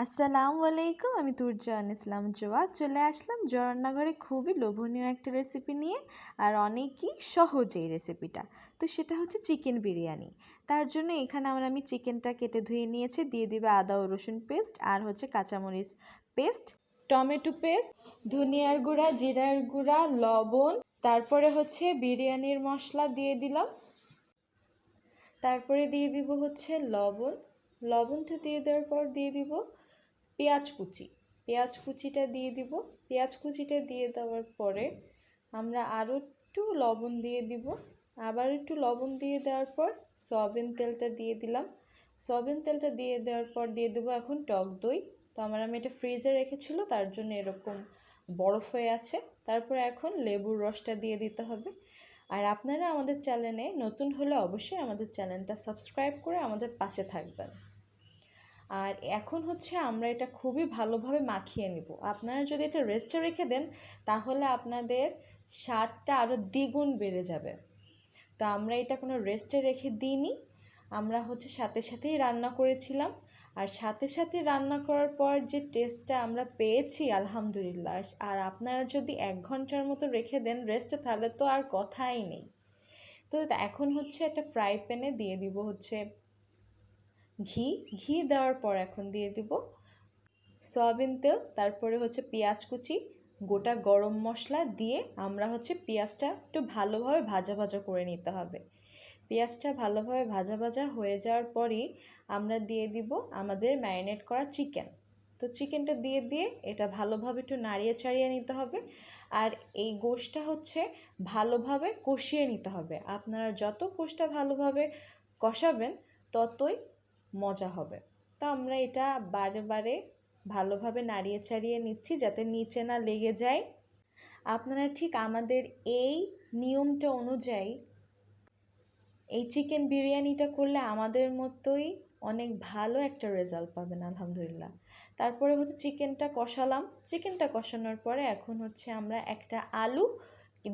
আসসালামু আলাইকুম, আমি তুরজাহান ইসলাম জোয়া চলে আসলাম রান্নাঘরে খুবই লোভনীয় একটা রেসিপি নিয়ে। আর অনেকই সহজ এই রেসিপিটা। তো সেটা হচ্ছে চিকেন বিরিয়ানি। তার জন্য এখানে আমি চিকেনটা কেটে ধুয়ে নিয়েছি, দিয়ে দিবে আদা ও রসুন পেস্ট, আর হচ্ছে কাঁচামরিচ পেস্ট, টমেটো পেস্ট, ধনিয়ার গুঁড়া, জিরার গুঁড়া, লবণ, তারপরে হচ্ছে বিরিয়ানির মশলা দিয়ে দিলাম, তারপরে দিয়ে দিব হচ্ছে লবণটা দিয়ে দেওয়ার পর দিয়ে দিব পেঁয়াজ কুচিটা দিয়ে দিব। পেঁয়াজ কুচিটা দিয়ে দেওয়ার পরে আমরা আরও একটু লবণ দিয়ে দিব, আবার একটু লবণ দিয়ে দেওয়ার পর সয়াবিন তেলটা দিয়ে দিলাম। সয়াবিন তেলটা দিয়ে দেওয়ার পর দিয়ে দেবো এখন টক দই। তো আমি এটা ফ্রিজে রেখেছিল, তার জন্য এরকম বরফ হয়ে আছে। তারপর এখন লেবুর রসটা দিয়ে দিতে হবে। আর আপনারা আমাদের চ্যানেলে নতুন হলে অবশ্যই আমাদের চ্যানেলটা সাবস্ক্রাইব করে আমাদের পাশে থাকবেন। আর এখন হচ্ছে আমরা এটা খুবই ভালোভাবে মাখিয়ে নিব। আপনারা যদি এটা রেস্টে রেখে দেন তাহলে আপনাদের স্বাদটা আরও দ্বিগুণ বেড়ে যাবে। তো আমরা এটা কোনো রেস্টে রেখে দিইনি, আমরা হচ্ছে সাথে সাথেই রান্না করেছিলাম। আর সাথে সাথে রান্না করার পর যে টেস্টটা আমরা পেয়েছি আলহামদুলিল্লাহ। আর আপনারা যদি 1 ঘন্টার মতো রেখে দেন রেস্টে তাহলে তো আর কথাই নেই। তো এখন হচ্ছে একটা ফ্রাই প্যানে দিয়ে দিব হচ্ছে ঘি দেওয়ার পর এখন দিয়ে দিব সয়াবিন তেল, তারপরে হচ্ছে পেঁয়াজ কুচি, গোটা গরম মশলা দিয়ে আমরা হচ্ছে পেঁয়াজটা একটু ভালোভাবে ভাজা করে নিতে হবে। পেঁয়াজটা ভালোভাবে ভাজা হয়ে যাওয়ার পরই আমরা দিয়ে দিব আমাদের ম্যারিনেট করা চিকেন। তো চিকেনটা দিয়ে এটা ভালোভাবে একটু নাড়িয়ে চাড়িয়ে নিতে হবে। আর এই গোশটা হচ্ছে ভালোভাবে কষিয়ে নিতে হবে। আপনারা যত গোশটা ভালোভাবে কষাবেন ততই মজা হবে। তো আমরা এটা বারে ভালোভাবে নাড়িয়ে চাড়িয়ে নিচ্ছি যাতে নিচে না লেগে যায়। আপনারা ঠিক আমাদের এই নিয়মটা অনুযায়ী এই চিকেন বিরিয়ানিটা করলে আমাদের মতোই অনেক ভালো একটা রেজাল্ট পাবেন আলহামদুলিল্লাহ। তারপরে হচ্ছে চিকেনটা কষানোর পরে এখন হচ্ছে আমরা একটা আলু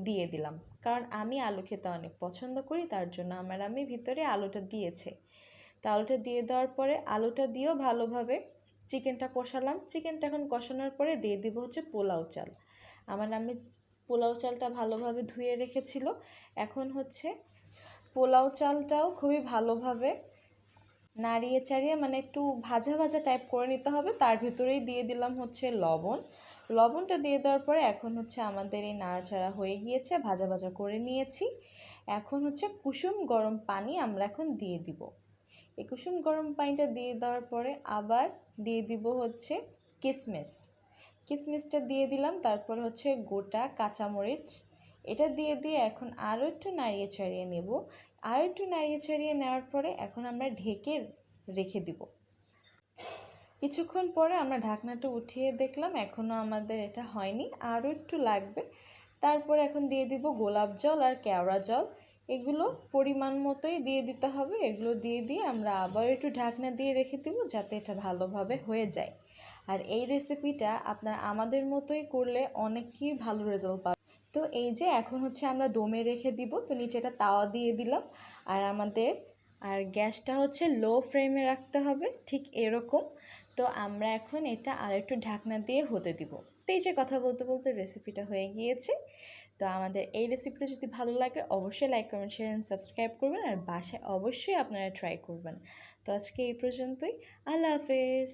দিয়ে দিলাম, কারণ আমি আলু খেতে অনেক পছন্দ করি, তার জন্য আমি ভিতরে আলুটা দিয়েছি। তা আলুটা দিয়ে দেওয়ার পরে আলুটা দিয়েও ভালোভাবে চিকেনটা এখন কষানোর পরে দিয়ে দিব হচ্ছে পোলাও চাল। আমি পোলাও চালটা ভালোভাবে ধুয়ে রেখেছিল। এখন হচ্ছে পোলাও চালটাও খুবই ভালোভাবে নাড়িয়ে চাড়িয়ে একটু ভাজা টাইপ করে নিতে হবে। তার ভিতরেই দিয়ে দিলাম হচ্ছে লবণটা দিয়ে দেওয়ার পরে এখন হচ্ছে আমাদের এই নাড়াচাড়া হয়ে গিয়েছে, ভাজা করে নিয়েছি। এখন হচ্ছে কুসুম গরম পানি আমরা এখন দিয়ে দিব। এই কুসুম গরম পানিটা দিয়ে দেওয়ার পরে আবার দিয়ে দিব হচ্ছে কিশমিশটা দিয়ে দিলাম। তারপর হচ্ছে গোটা কাঁচামরিচ, এটা দিয়ে এখন আরও একটু নাড়িয়ে ছাড়িয়ে নেব। নেওয়ার পরে এখন আমরা ঢেকে রেখে দিব। কিছুক্ষণ পরে আমরা ঢাকনাটা উঠিয়ে দেখলাম এখনও আমাদের এটা হয়নি, আরও একটু লাগবে। তারপরে এখন দিয়ে দিব গোলাপ জল আর কেওড়া জল, এগুলো পরিমাণ মতোই দিয়ে দিতে হবে। এগুলো দিয়ে আমরা আবার একটু ঢাকনা দিয়ে রেখে দিব যাতে এটা ভালোভাবে হয়ে যায়। আর এই রেসিপিটা আপনার আমাদের মতোই করলে অনেকই ভালো রেজাল্ট পাবে। তো এই যে এখন হচ্ছে আমরা দমে রেখে দিব। তো নিচে একটা তাওয়া দিয়ে দিলাম, আর গ্যাসটা হচ্ছে লো ফ্লেমে রাখতে হবে, ঠিক এরকম। তো আমরা এখন এটা আর একটু ঢাকনা দিয়ে হতে দিব। তো এই যে কথা বলতে রেসিপিটা হয়ে গিয়েছে। তো আমাদের এই রেসিপিটা যদি ভালো লাগে অবশ্যই like, comment, share and subscribe করবেন। আর বাসায় অবশ্যই আপনারা ট্রাই করবেন। তো আজকে এই পর্যন্তই। আল্লাহ হাফেজ।